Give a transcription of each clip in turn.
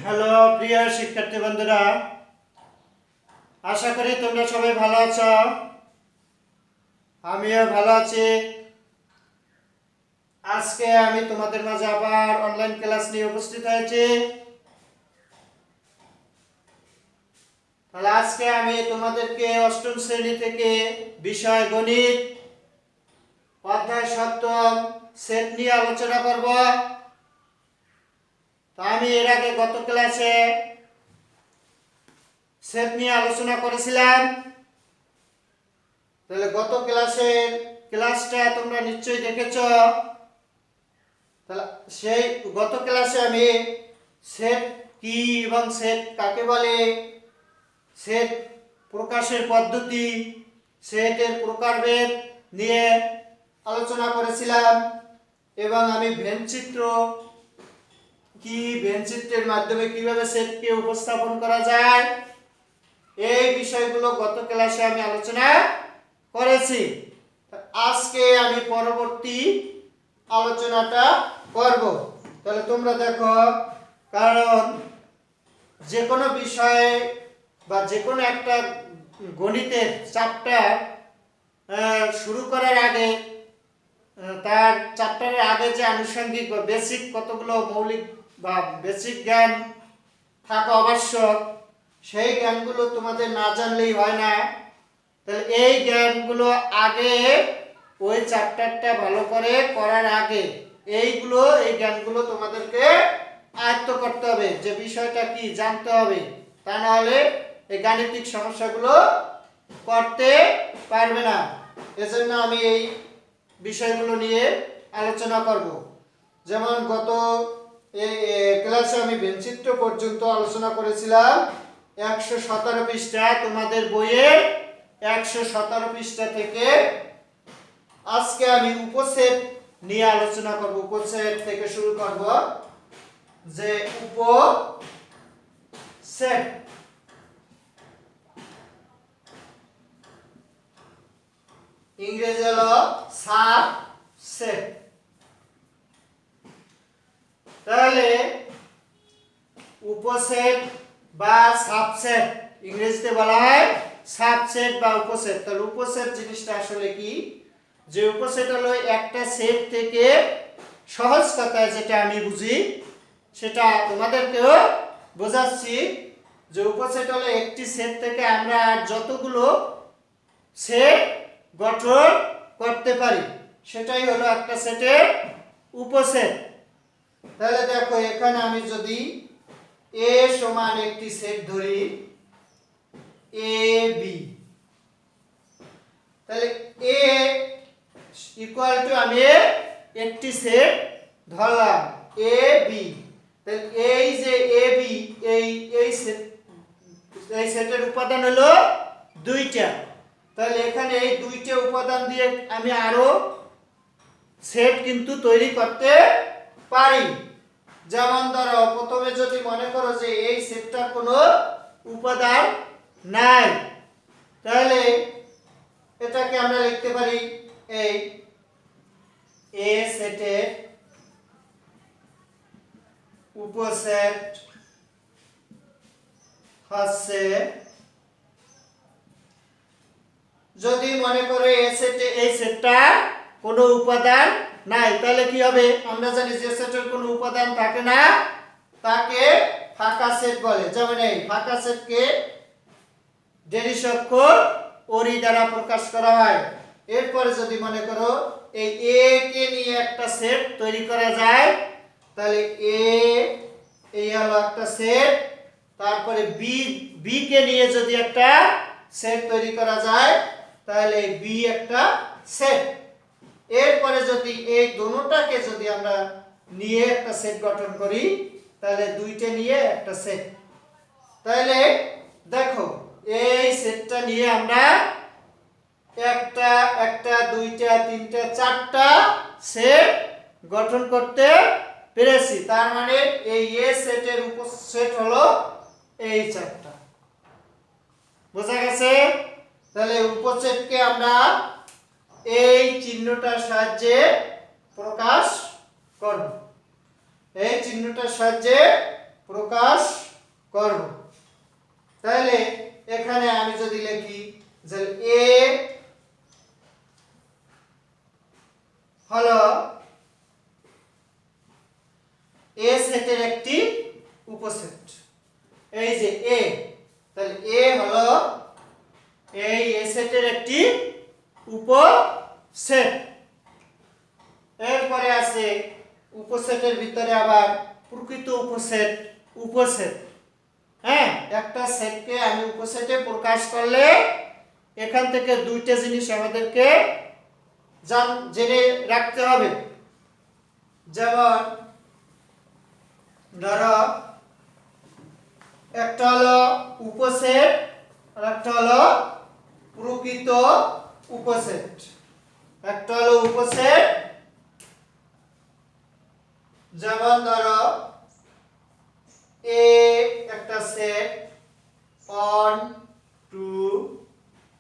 Hello প্রিয় শিক্ষার্থী বন্ধুরা, আশা করি তোমরা সবাই ভালো আছো। আমিও ভালো আছি। আজকে আমি তোমাদের মাঝে আবার অনলাইন ক্লাস নিয়ে উপস্থিত হয়েছি। তাহলে আজকে আমি তোমাদেরকে অষ্টম শ্রেণী থেকে বিষয় গণিত অধ্যায় ৭ সেট নিয়ে আলোচনা করব। তো আমি এর আগে গত ক্লাসে সেট নিয়ে আলোচনা করেছিলাম। তাহলে গত ক্লাসটা তোমরা নিশ্চয়ই দেখেছ। তাহলে সেই গত ক্লাসে আমি সেট কি এবং সেট কাকে বলে, সেট প্রকাশের পদ্ধতি, সেটের প্রকারভেদ নিয়ে আলোচনা করেছিলাম এবং আমি ভেনচিত্র কি, ভেনচিত্রের মাধ্যমে কিভাবে সেটকে উপস্থাপন করা যায়, এই বিষয়গুলো গত ক্লাসে আমি আলোচনা করেছি। আজকে আমি পরবর্তী আলোচনাটা করব। তাহলে তোমরা দেখো, কারণ যে কোনো বিষয়ে বা যে কোনো একটা গণিতের চ্যাপ্টার শুরু করার আগে তার চ্যাপ্টারের আগে যে আনুষঙ্গিক বা বেসিক কতগুলো মৌলিক বা বেসিক জ্ঞান থাকা আবশ্যক, সেই জ্ঞানগুলো তোমাদের না জানলেই হয় না। তাহলে এই জ্ঞানগুলো আগে ওই চ্যাপ্টারটা ভালো করে করার আগে এই জ্ঞানগুলো তোমাদেরকে আয়ত্ত করতে হবে, যে বিষয়টা কি জানতে হবে। তা না হলে এই গাণিতিক সমস্যাগুলো করতে পারবে না। এজন্য আমি এই বিষয়গুলো নিয়ে আলোচনা করব। যেমন গত ক্লাসে আমি ভেনচিত্র পর্যন্ত আলোচনা করেছিলাম 117 পৃষ্ঠা, তোমাদের বইয়ের 117 পৃষ্ঠা থেকে। আজকে আমি উপসেট নিয়ে আলোচনা করব। উপসেট থেকে শুরু করব, যে উপসেট ইংরেজি হলো সাবসেট। তাহলে উপসেট বা সাবসেট, ইংরেজিতে বলা হয় সাবসেট বা উপসেট। তাহলে উপসেট জিনিসটা আসলে কি? যে উপসেট হলো একটা সেট থেকে, সহজ কথায় যেটা আমি বুঝি সেটা তোমাদেরকেও বোঝাচ্ছি, যে উপসেট হলো একটি সেট থেকে আমরা যতগুলো সেট গঠন করতে পারি সেটাই হলো একটা সেটের উপসেট। তাহলে দেখো, এখানে আমি যদি এ সমান একটি সেট ধরি, এ বি, তাহলে এ ইকুয়াল টু আমি একটি সেট ধরলাম এ বি। তাহলে এই যে এ বি, এই সেটের উপাদান হলো দুইটা। তাহলে এখানে এই দুইটা উপাদান দিয়ে আমি আরো সেট কিন্তু তৈরি করতে পারি। যেমন ধরো, প্রথমে যদি মনে করো যে এই সেটটার কোনো উপাদান নাই, তাহলে এটাকে আমরা লিখতে পারি এই এ সেটের উপসেট হচ্ছে, যদি মনে করো এই সেটটা কোনো উপাদান নাই, তাহলে কি হবে? আমরা জানি যে সেটের কোনো উপাদান থাকে না তাকে ফাঁকা সেট বলে। যেমন এই ফাঁকা সেটকে ডেরিস অক্ষর ওরি দ্বারা প্রকাশ করা হয়। এরপরে যদি মনে করো এই এ কে নিয়ে একটা সেট তৈরি করা যায়, তাহলে এই হলো একটা সেট। তারপরে বি কে নিয়ে যদি একটা সেট তৈরি করা যায়, তাহলে বি একটা সেট। এরপরে যদি এই দুটোটাকে যদি আমরা নিয়ে একটা সেট গঠন করি, তাহলে দুইটা নিয়ে একটা সেট। তাহলে দেখো, এই সেটটা নিয়ে আমরা একটা দুইটা তিনটা চারটা সেট গঠন করতে পেরেছি। তার মানে এই এ সেটের উপসেট হলো এই চারটা। বোঝা গেছে? তাহলে উপসেটকে আমরা এই চিহ্নটার সাহায্যে প্রকাশ করব। এই চিহ্নটার সাহায্যে প্রকাশ করব। তাহলে এখানে আমি যদি লিখি যে এ হলো এ সেটের একটি উপসেট, এই যে এ, তাহলে এ হলো এই এ সেটের একটি উপসেট। এরপরে আছে উপসেটের ভিতরে আবার প্রকৃত উপসেট, উপসেট। হ্যাঁ, একটা সেটকে আমি উপসেটে প্রকাশ করলে এখান থেকে দুইটা জিনিস আমাদেরকে জেনে রাখতে হবে। যেমন ধরো একটা হলো উপসেট আর একটা হলো প্রকৃত উপসেট। একটা হলো উপসেট, যেমন ধরো এ একটা সেট 1 2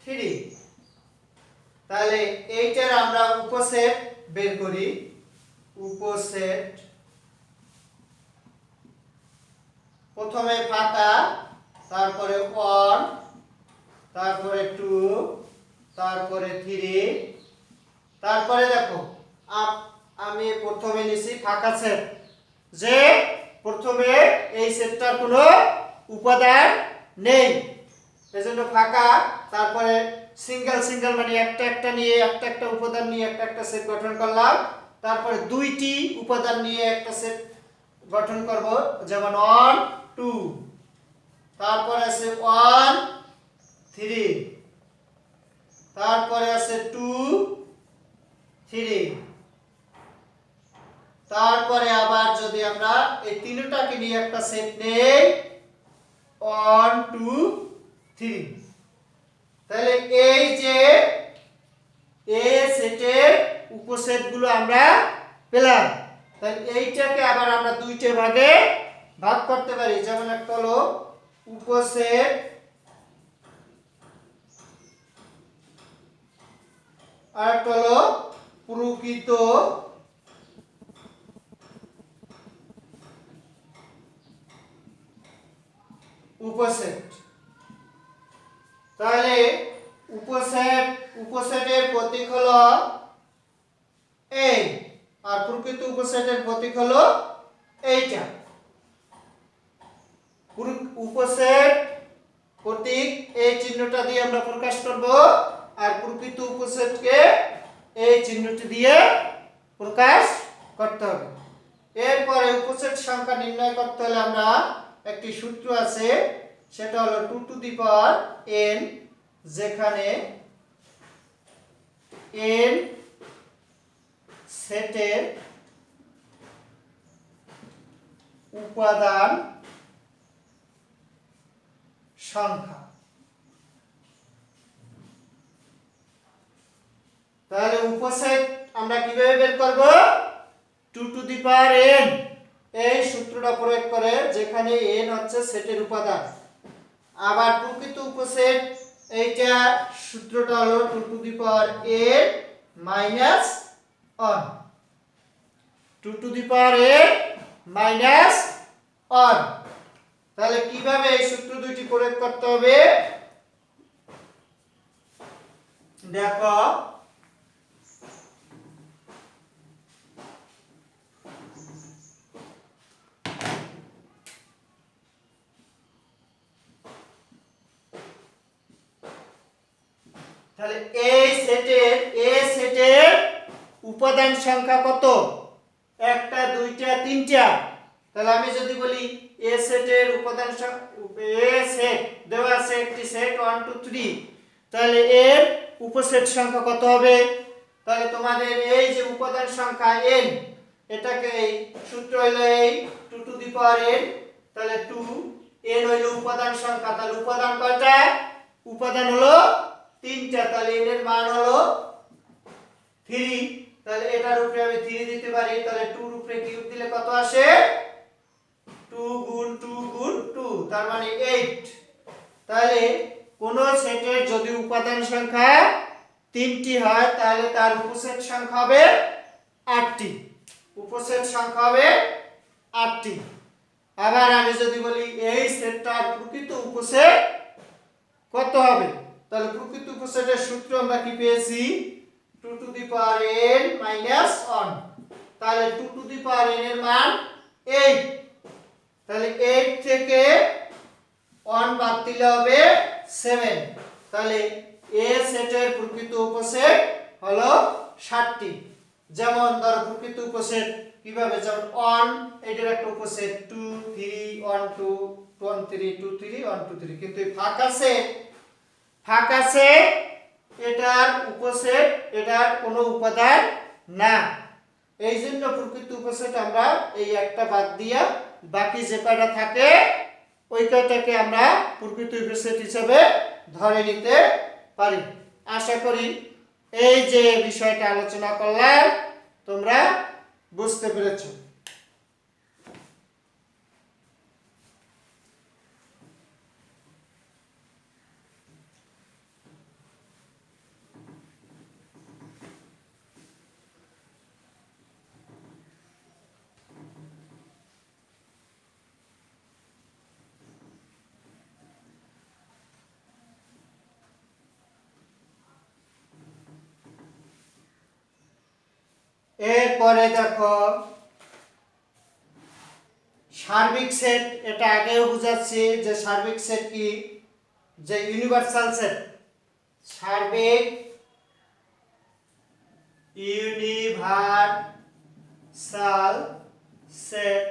3, তাহলে এইটার আমরা উপসেট বের করি। উপসেট প্রথমে ফাঁকা, তারপরে 1, তারপরে 2, তারপরে 3, তারপরে দেখো আমি প্রথমে নিছি ফাঁকা সেট, যে প্রথমে এই সেটটার কোনো উপাদান নেই, এজন্য ফাঁকা। তারপরে সিঙ্গেল সিঙ্গেল মানে একটা একটা নিয়ে একটা একটা উপাদান নিয়ে একটা একটা সেট গঠন করলাম। তারপরে দুইটি উপাদান নিয়ে একটা সেট গঠন করব, যেমন 1 2, তারপরে আছে 1 3, তারপরে আছে 2 3, তারপরে আবার যদি আমরা এই তিনটাকে নিয়ে একটা সেট নেই 1 2 3, তাহলে এই যে এ সেটের উপসেটগুলো আমরা পেলাম। তাহলে এইটাকে আবার আমরা দুইটা ভাগে ভাগ করতে পারি। যেমন একটা হলো উপসেট আর একটা হলো প্রকৃত উপসেট। তাহলে উপসেটের প্রতীক হলো এ, আর প্রকৃত উপসেটের প্রতীক হলো এইটা। উপসেট প্রতীক এই চিহ্নটা দিয়ে আমরা প্রকাশ করব, আর প্রকৃত উপসেটকে এই চিহ্নটি দিয়ে প্রকাশ করতে হবে। এরপরে উপসেট সংখ্যা নির্ণয় করতে হলে আমরা একটি সূত্র আছে, সেটা হলো 2 টু দি পাওয়ার n, যেখানে n সেটের উপাদান সংখ্যা। তাহলে উপসেট আমরা কিভাবে বের করব? 2 টু দি পাওয়ার n, এই সূত্রটা প্রয়োগ করে, যেখানে n হচ্ছে সেটের উপাদান। আবার প্রকৃত উপসেট এইটা সূত্রটা হলো 2 to the power n minus 1, 2 to the power n minus 1। তাহলে কিভাবে এই সূত্র দুইটি প্রয়োগ করতে হবে দেখো। তাহলে এই সেটের উপাদান সংখ্যা কত? একটা, দুইটা, তিনটা। তাহলে আমি যদি বলি এ সেটের উপাদান এ সেট দেওয়া আছে একটি সেট 1 2 3, তাহলে এর উপসেট সংখ্যা কত হবে? তাহলে তোমাদের এই যে উপাদান সংখ্যা n, এটাকে এই সূত্র হলো এই 2 টু দি পাওয়ার n, তাহলে 2 n হলো উপাদান সংখ্যা। তাহলে উপাদান কয়টা? উপাদান হলো তিনটা, তাহলে n এর মান হলো 3। তাহলে এটার উপরে আমি 3 দিতে পারি, তাহলে 2 এর উপরে কিউব দিলে কত আসে? 2 গুণ 2 গুণ 2, তার মানে 8। তাহলে কোন সেটের যদি উপাদান সংখ্যা 3টি হয়, তাহলে তার উপসেট সংখ্যা হবে 8টি। উপসেট সংখ্যা হবে 8টি। আবার আমি যদি বলি এই সেটটার প্রকৃত উপসেট কত হবে, তাহলে প্রকৃত উপসেটের সূত্র আমরা কি পেয়েছি 2 to the power n minus 1। তাহলে 2 টু দি পাওয়ার n এর মান 8। তাহলে 8 থেকে 1 বাদ দিলে হবে 7। তাহলে এ সেটের প্রকৃত উপসেট হলো 60টি। যেমন ধরো প্রকৃত উপসেট কিভাবে, যেমন 1 এটার একটা উপসেট 2 3 1 2 1 3 2 3 1 2 3, কিন্তু এই ফাঁকা সেট এটার উপসেট এটার কোনো উপাদান না, এই জন্য প্রকৃত উপসেট আমরা এই একটা বাদ দিয়া বাকি যে কয়টা থাকে ওই কয়টাকে আমরা প্রকৃত উপসেট হিসেবে ধরে নিতে পারি। আশা করি এই যে বিষয়টা আলোচনা করলাম তোমরা বুঝতে পেরেছো। এরপরে দেখো সার্বিক সেট, এটা আগেও বুঝাচ্ছি যে সার্বিক সেট কি, যে ইউনিভার্সাল সেট। সার্বিক ইউনিভার্সাল সেট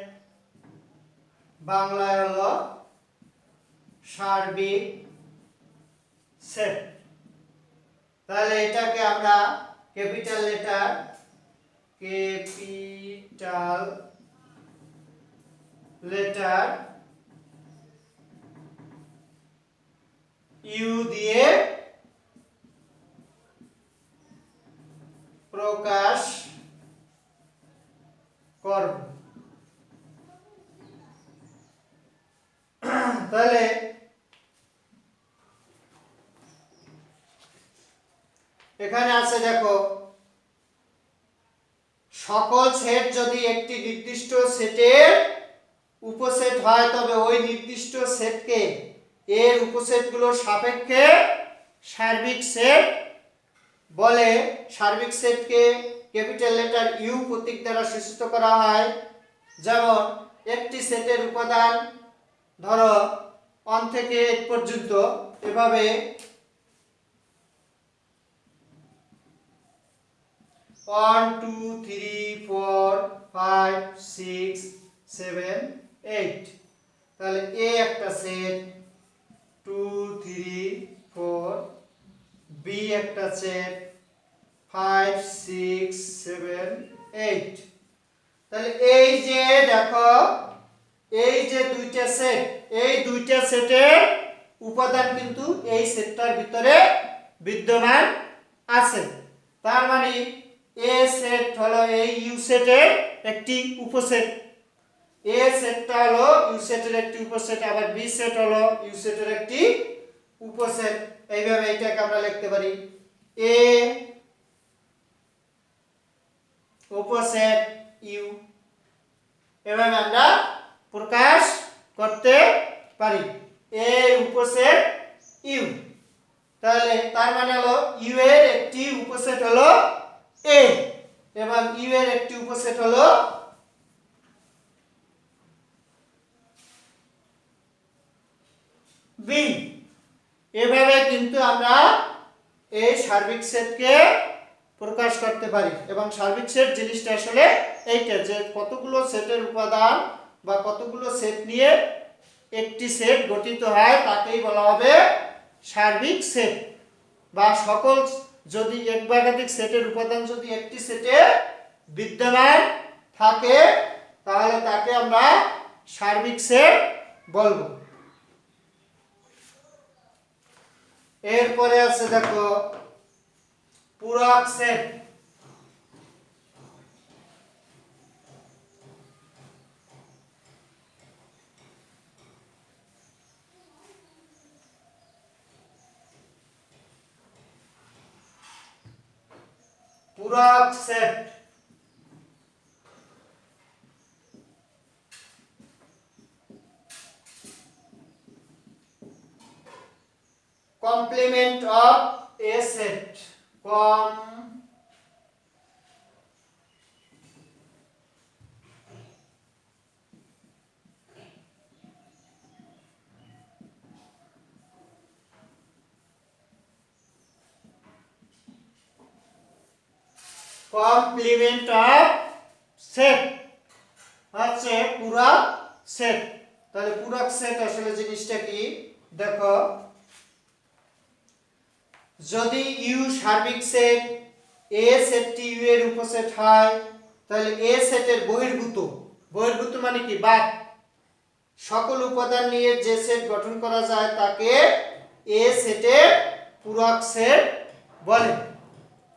বাংলায় হলো সার্বিক সেট। তাহলে এটাকে আমরা ক্যাপিটাল লেটার ইউ দিয়ে প্রকাশ করব। তাহলে এখানে আছে দেখো সকল সেট যদি একটি নির্দিষ্ট সেটের উপসেট হয় তবে ওই নির্দিষ্ট সেটকে এর উপসেটগুলোর সাপেক্ষে সার্বিক সেট বলে। সার্বিক সেটকে ক্যাপিটাল লেটার ইউ প্রতীক দ্বারা সূচিত করা হয়। যেমন একটি সেটের উপাদান ধরো 1 থেকে 8 পর্যন্ত, এভাবে 1 2 3 4 5 6 7 8। তাহলে এ একটা সেট 2 3 4, বি একটা সেট 5 6 7 8। তাহলে এই যে দেখো এই যে দুইটা সেট, এই দুইটা সেটের উপাদান কিন্তু এই সেটটার ভিতরে বিদ্যমান আছে। তার মানে এ সেট হলো এই ইউ সেটের একটি উপসেট, এ সেটটা হলো ইউ সেটের একটি উপসেট, আবার বি সেট হলো ইউ সেটের একটি উপসেট। এইভাবে এটাকে আমরা লিখতে পারি এ উপসেট ইউ, এভাবে আমরা প্রকাশ করতে পারি এ উপসেট ইউ। তাহলে তার মানে হলো ইউ এর একটি উপসেট হলো এ এবং ইউ এর একটি উপসেট হলো বি। এভাবে কিন্তু আমরা এই সার্বিক সেটকে প্রকাশ করতে পারি। এবং সার্বিক সেট জিনিসটা আসলে এইটা, যে কতগুলো সেটের উপাদান বা কতগুলো সেট নিয়ে একটি সেট গঠিত হয় তাকেই বলা হবে সার্বিক সেট। বা সকল যদি এক বা একাধিক সেটের উপাদান যদি একটি সেটে বিদ্যমান থাকে তাহলে তাকে আমরা সার্বিক সেট বলবো। এরপরে আছে দেখো পূরক সেট। পূরক সেট complement of a set complement of set হচ্ছে পূরক সেট। তাহলে পূরক সেট আসলে জিনিসটা কি দেখো, যদি ইউ সার্বিক সেট, এ সেটটি ইউ এর উপসেট হয়, তাহলে এ সেটের বহির্ভূত, বহির্ভূত মানে কি বাদ, সকল উপাদান নিয়ে যে সেট গঠন করা যায় তাকে এ সেটের পূরক সেট বলে।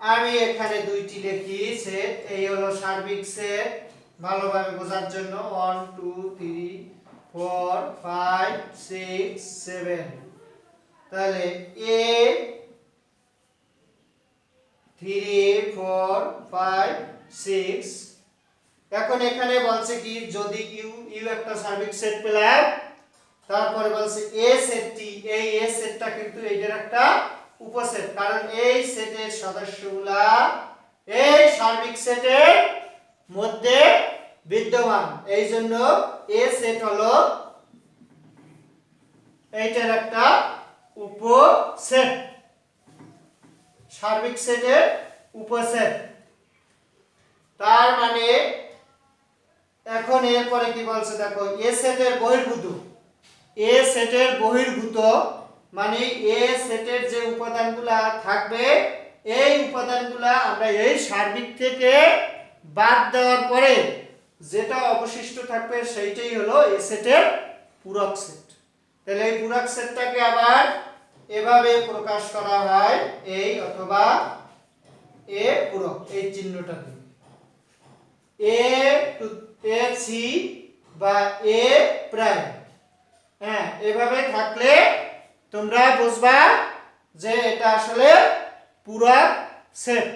আমি এখানে দুইটি লিখি সেট, এই হলো সার্বিক সেট ভালোভাবে বোঝার জন্য 1 2 3 4 5 6 7, তাহলে এ 3 4 5 6। এখন এখানে বলছে কি যদি ইউ একটা সার্বিক সেট পেলাম, তারপরে বলছে এ সেটটি, এই এ সেটটা কিন্তু এইটার একটা উপসেট, কারণ এই সেটের সদস্যগুলা এই সার্বিক সেটের মধ্যে বিদ্যমান, এই জন্য এ সেট হলো এইটার একটা উপসেট, সার্বিক সেটের উপসেট। তার মানে এখন এরপরে কি বলছে দেখো, এ সেটের বহির্ভূত, এ সেটের বহির্ভূত মানে এ সেটের যে উপাদানগুলা থাকবে এই উপাদানগুলা আমরা এই সার্বিক থেকে বাদ দেওয়ার পরে যেটা অবশিষ্ট থাকবে সেইটাই হলো এ সেটের পূরক সেট। তাহলে এই পূরক সেটটাকে আবার এভাবে প্রকাশ করা হয় এই অথবা এ পূরক, এই চিহ্নটা দিয়ে এ টু এ সি বা এ প্রাইম, হ্যাঁ এভাবে থাকলে তোমরা বুঝবা যে এটা আসলে পূরক সেট।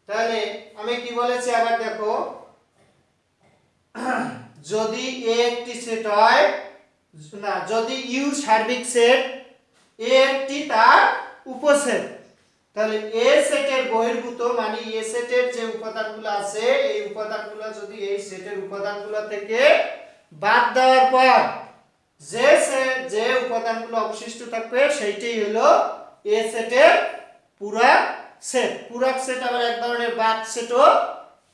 তাহলে আমি কি বলেছি আবার দেখো, যদি এ একটি সেট হয়, না যদি ইউ সার্বিক সেট, এ একটি তার উপসেট, তাহলে এ সেটের বহির্ভূত মানে এ সেটের যে উপাদানগুলো আছে এই উপাদানগুলো যদি এই সেটের উপাদানগুলো থেকে বাদ দেওয়ার পর যে উপাদানগুলো অবশিষ্ট থাকবে সেইটাই হলো এ সেটের পূরক সেট। পূরক সেট আবার এক ধরনের বাদ সেটও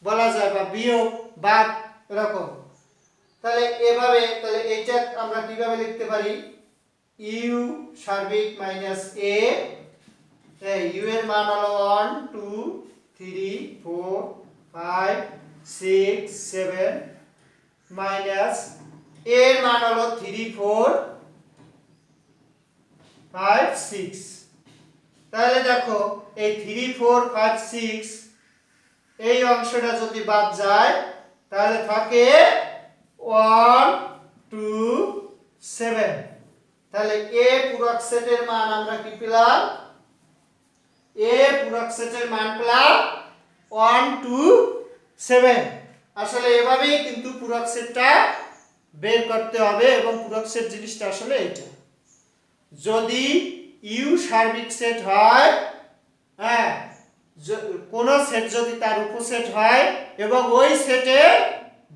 বলা যায় বা বিয়োগ বাদ এরকম। তাহলে এভাবে, তাহলে এইটা আমরা কিভাবে লিখতে পারি, ইউ সার্বিক মাইনাস এ, ইউ এর মান হলো 1 2 3 4 5 6 7 মাইনাস এ এর মান হলো 3 4 5 6। তাহলে দেখো এই 3 4 5 6 এই অংশটা যদি বাদ যায় তাহলে থাকে 1 2 7। তাহলে এ পূরক সেটের মান আমরা কি পেলাম, এ পূরক সেটের মান পেলাম 1 2 7। আসলে এভাবেই কিন্তু পূরক সেটটা বের করতে হবে এবং পূরক সেট জিনিসটা আসলে এইটা, যদি ইউ সার্বিক সেট হয়, হ্যাঁ কোন সেট যদি তার উপসেট হয় এবং ওই সেটের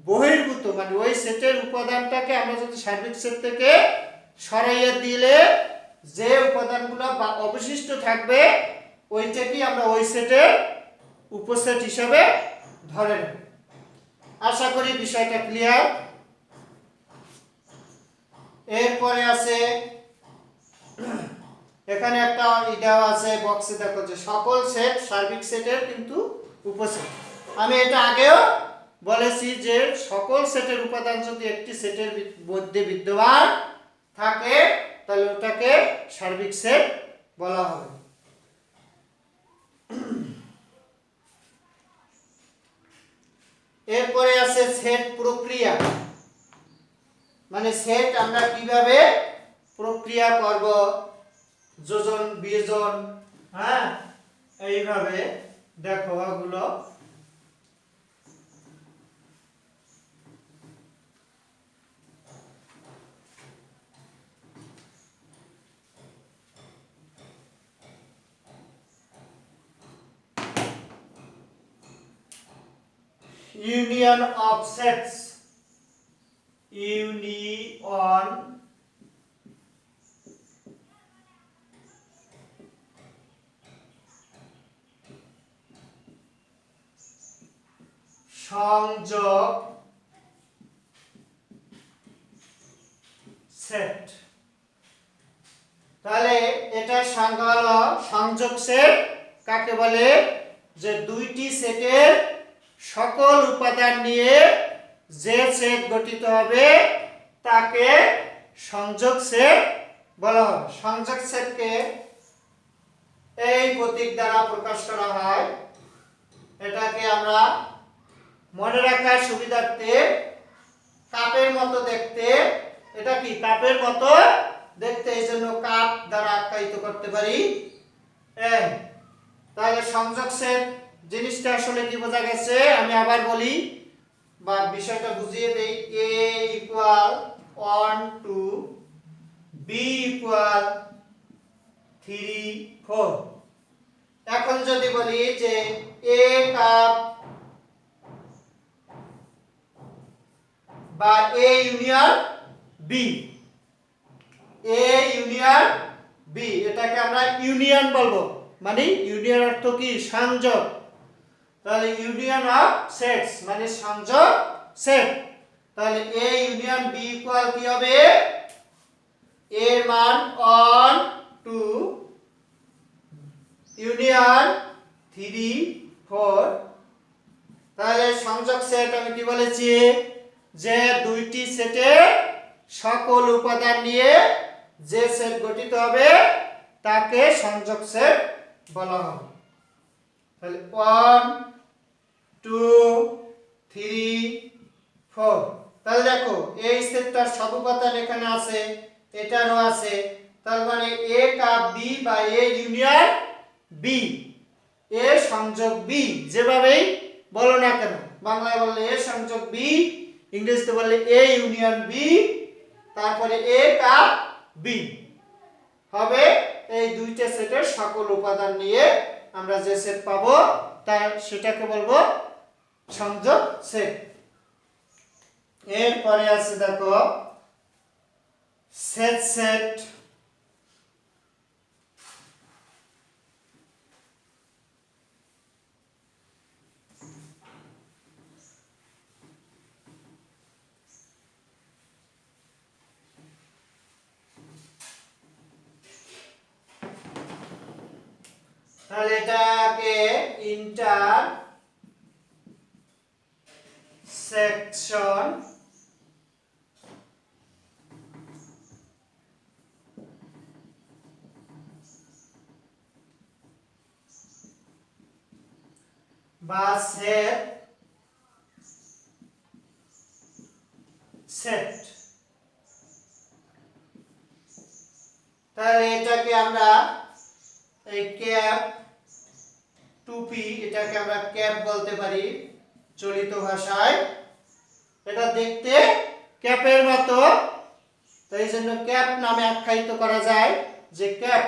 বহির্ভূত মানে ওই সেটের উপাদানটাকে আমরা যদি সার্বিক সেট থেকে সরাইয়ে দিলে যে উপাদানগুলো অবশিষ্ট থাকবে ওইটাকেই আমরা ওই সেটের উপসেট হিসেবে ধরে নেব। আশা করি বিষয়টা ক্লিয়ার। এরপরে আছে এখানে একটা দেওয়া আছে বক্সে, দেখো যে সকল সেট সার্বিক সেটের কিন্তু উপসেট। আমি এটা আগেও বলেছি যে সকল সেটের উপাদান যদি একটি সেটের মধ্যে বিদ্যমান থাকে তাহলে ওটাকে সার্বিক সেট বলা হবে। এরপরে আছে সেট প্রক্রিয়া, মানে সেট আমরা কিভাবে প্রক্রিয়া করব, যোজন বিয়োজন, হ্যাঁ এইভাবে দেখো এগুলো। ইউনিয়ন অফ সেটস, ইউনিয়ন সংযোগ সেট। তাহলে এটার সংজ্ঞা হলো সংযোগ সেট কাকে বলে, যে দুইটি সেটের সকল উপাদান নিয়ে যে সেট গঠিত হবে তাকে সংযোগ সেট বলা হয়। সংযোগ সেটকে এই প্রতীক দ্বারা প্রকাশ করা হয়। এটাকে আমরা মনে রাখার সুবিধার্থে কাপের মতো দেখতে, এটা কি কাপের মতো দেখতে, এই জন্য কাপ দ্বারা আখ্যায়িত করতে পারি। তাহলে সংযোগ সেট জিনিসটা আসলে কি বোঝা গেছে, আমি আবার বলি বা বিষয়টা বুঝিয়ে দেই। a equal 1 2, b equal 3 4। এখন যদি বলি যে a কাপ বা a union b, a union b, এটাকে আমরা ইউনিয়ন বলবো। মানে ইউনিয়ন অর্থ কি সংযোগ। তাহলে ইউনিয়ন অফ সেটস মানে সংযোগ সেট। তাহলে a ইউনিয়ন b ইকুয়াল কি হবে, a এর মান 1 2 ইউনিয়ন 3 4। তাহলে সংযোগ সেট আমি কি বলেছি, যে দুইটি সেটের সকল উপাদান নিয়ে যে সেট গঠিত হবে তাকে সংযোগ সেট বলা হবে। তাহলে 1 2 3 4। তাহলে দেখো এই সেটটার সব উপাদান এখানে আছে, এটারও আছে। তার মানে a কাপ b বা a ইউনিয়ন b, a সংযোগ b, যেভাবেই বলো না কেন, বাংলায় বললে a সংযোগ b, ইংরেজিতে বললে a ইউনিয়ন b, তারপরে a কাপ b হবে। এই দুইটা সেটের সকল উপাদান নিয়ে আমরা যে সেট পাবো তার সেটাকে বলবো সংযোগ সেট। এরপরে আছে দেখো সেট সেট। তাহলে এটাকে ইন্টারসেকশন বা সেট সেট। তাহলে এটাকে আমরা এই ক্যাপ টুপি, এটাকে আমরা ক্যাপ বলতে পারি চলিত ভাষায়। এটা দেখতে ক্যাপের মতো, তাই জন্য ক্যাপ নামে আখ্যায়িত করা যায়। যে ক্যাপ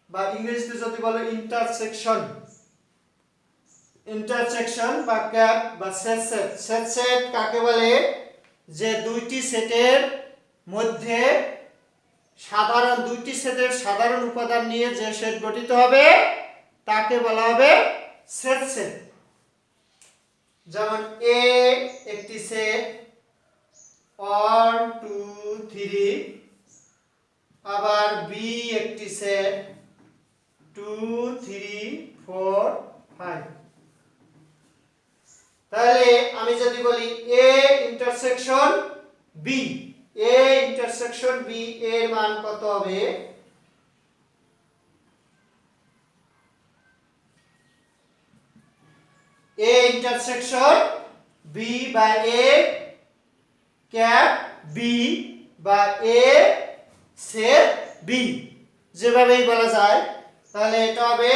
বা ইংরেজিতে যদি বলো ইন্টারসেকশন, ইন্টারসেকশন বা ক্যাপ বা সেট সেট। সেট সেট কাকে বলে, যে দুইটি সেটের মধ্যে সাধারণ দুইটি সেটের সাধারণ উপাদান নিয়ে যে সেট গঠিত হবে তাকে বলা হবে সেট সেট। যেমন a একটি সেট 1 2 3, আবার b একটি সেট 2 3 4 5। তাহলে আমি যদি বলি a intersection b, a intersection b এর মান কত হবে, a ইন্টারসেকশন b বা a ক্যাপ b বা a সেট b, যেভাবেই বলা যায়। তাহলে এটা হবে,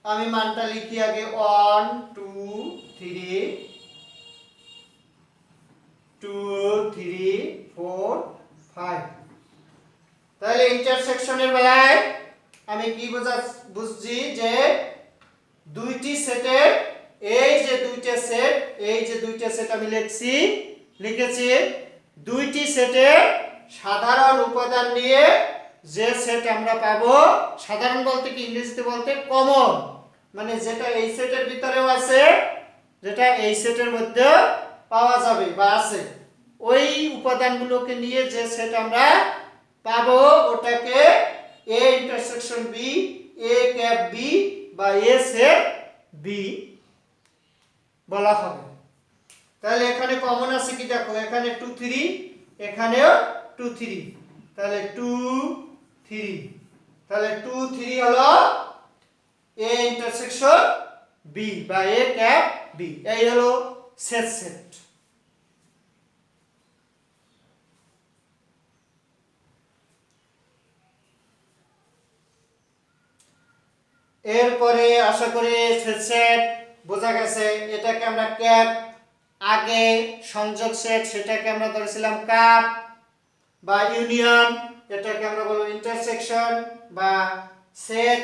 আমি মানটা লিখি আগে 1 2 3 2 3 4 5। তাহলে ইন্টারসেকশনের বেলায় আমি কি বুঝছি, যে দুইটি সেটের এই যে দুইটা সেট আমি লিখেছি দুইটি সেটের সাধারণ উপাদান নিয়ে যে সেট আমরা পাবো, সাধারণ বলতে কি ইংরেজিতে বলতে কমন, মানে যেটা এই সেটের ভিতরেও আছে, যেটা এই সেটের মধ্যে পাওয়া যাবে বা আছে, ওই উপাদানগুলোকে নিয়ে যে সেট আমরা পাবো ওটাকে A intersection B, A cap B বা এ সেট বি বলা হবে। তাহলে এখানে কমন আছে কি দেখো, এখানে 2 3, এখানেও 2 3, তাহলে 2 3, তাহলে 2 3 হলো এ ইন্টারসেকশন বি বা এ ক্যাপ বি, এই হলো সেট। এরপরে আশা করি সেট বোঝা গেছে। এটাকে আমরা ক্যাপ, আগে সংযোগ সেট সেটাকে আমরা ধরেছিলাম কাপ বা ইউনিয়ন, এটাকে আমরা বলবো ইন্টারসেকশন বা সেট।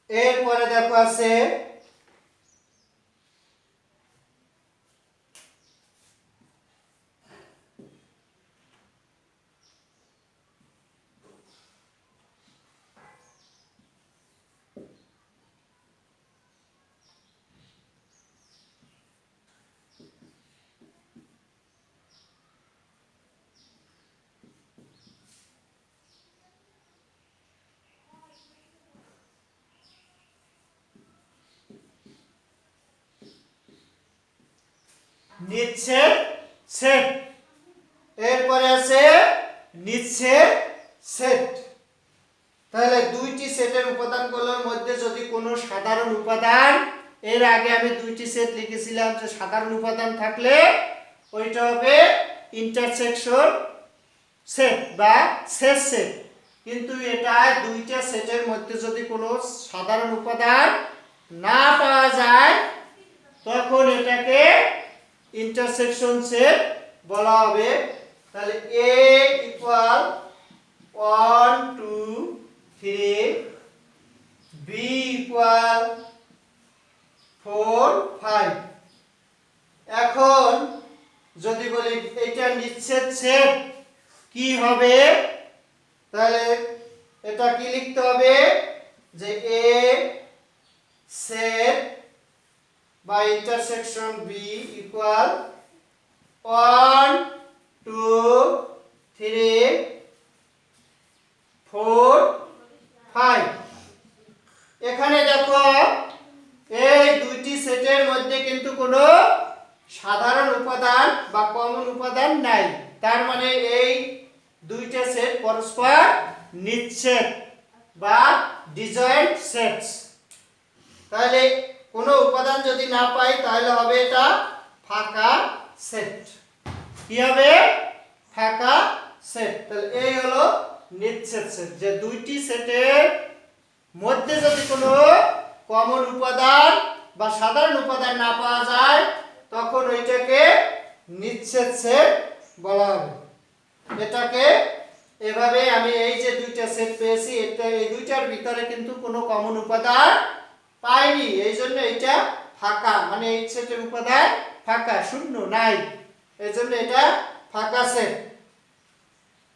এরপরে দেখো আছে নিচ্ছেদ সেট, এরপরে আছে নিচ্ছেদ সেট। তাহলে দুইটি সেটের উপাদানগুলোর মধ্যে যদি কোনো সাধারণ উপাদান, এর আগে আমি দুইটি সেট লিখেছিলাম যে সাধারণ উপাদান থাকলে ওইটা হবে ইন্টারসেকশন সেট বা সেট। কিন্তু এটা দুইটা সেটের মধ্যে যদি কোনো সাধারণ উপাদান না পাওয়া যায় তখন এটাকে ইন্টারসেকশন সেট বলা হবে। তাহলে a ইকুয়াল 1 2 3, b ইকুয়াল 4 5। এখন যদি বলি এটা নিচ্ছেদ সেট কি হবে, তাহলে এটা কি লিখতে হবে যে a সেট বা ইন্টারসেকশন b ইকুয়াল 1 2 3 4 5। এখানে দেখো এই দুইটি সেটের মধ্যে কিন্তু কোনো সাধারণ উপাদান বা কমন উপাদান নাই, তার মানে এই দুইটা সেট পরস্পর নিচ্ছেদ বা ডিজয়েন্ট সেটস। তাহলে কোনো উপাদান যদি না পাই তাহলে হবে এটা ফাঁকা সেট। কি হবে? ফাঁকা সেট। তাহলে এই হলো নিচ্ছেদ সেট, যে দুইটি সেটের মধ্যে যদি কোনো কমন উপাদান বা সাধারণ উপাদান না পাওয়া যায় তখন ওইটাকে নিচ্ছেদ সেট বলা হবে। এটাকে এভাবে আমি এই যে দুইটা সেট পেয়েছি, এটা এই দুইটার ভিতরে কিন্তু কোনো কমন উপাদান পাইনি, এই জন্য এটা ফাঁকা, মানে এই সেটের উপাদান ফাঁকা, শূন্য নাই, এই জন্য এটা ফাঁকা সেট।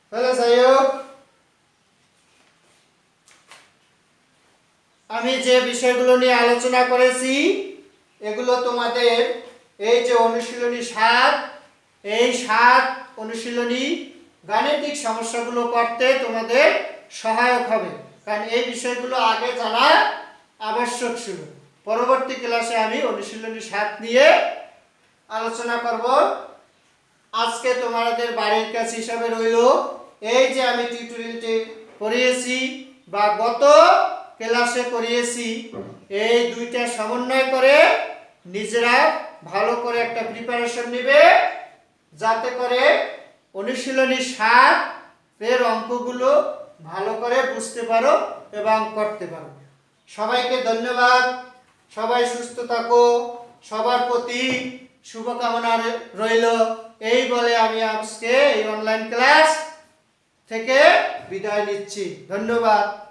তাহলে যাই হোক, আমি যে বিষয়গুলো নিয়ে আলোচনা করেছি এগুলো তোমাদের এই যে অনুশীলনী 7, এই 7 অনুশীলনী গাণিতিক সমস্যাগুলো করতে তোমাদের সহায়ক হবে, কারণ এই বিষয়গুলো আগে জানা আবশ্যক ছিল। পরবর্তী ক্লাসে আমি অনুশীলনী 7 নিয়ে আলোচনা করব। আজকে তোমাদের বাড়ির কাজ হিসাবে রইল এই যে আমি টিউটোরিয়ালটি করিয়েছি বা গত ক্লাসে করিয়েছি, এই দুইটা সমন্বয় করে নিজেরা ভালো করে একটা প্রিপারেশন নেবে, যাতে করে অনুশীলনী 7 এর অঙ্কগুলো ভালো করে বুঝতে পারো এবং করতে পারো। সবাইকে ধন্যবাদ। সবাই সুস্থ থাকো। সবার প্রতি শুভকামনা রইল। এই বলে আমি আজকে এই অনলাইন ক্লাস থেকে বিদায় নিচ্ছি। ধন্যবাদ।